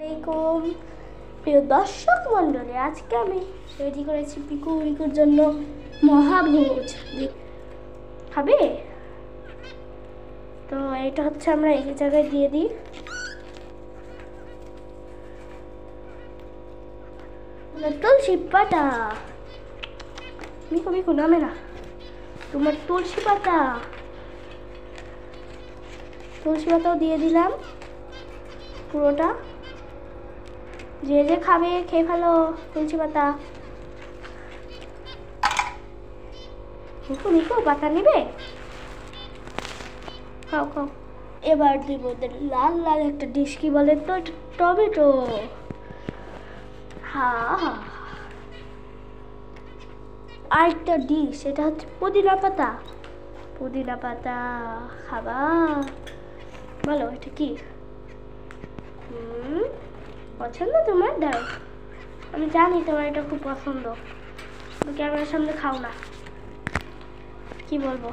আসসালামাইকুম প্রিয় দর্শক মণ্ডলী, আজকে আমি রেডি করেছি পিকুর জন্য মহাভোজ। খাবে তো এটা হচ্ছে আমরা এই জায়গায় দিয়ে দিই। তুলসী পাতা মিকু নামে না, তোমার তুলসী পাতাও দিয়ে দিলাম পুরোটা। যে খাবে খেয়ে ফেলো তুলসী পাতা। নিকো পাতা নিবে, খাও। এবার দিব ওদের লাল লাল একটা ডিশ, কি বলে তো, টমেটো। আরেকটা ডিশ, এটা হচ্ছে পুদিনা পাতা। খাবা? বলো এটা কি পছন্দ তোমার? দাও, আমি জানি তোমার এটা খুব পছন্দ, ক্যামেরার সামনে খাও না, কি বলবো।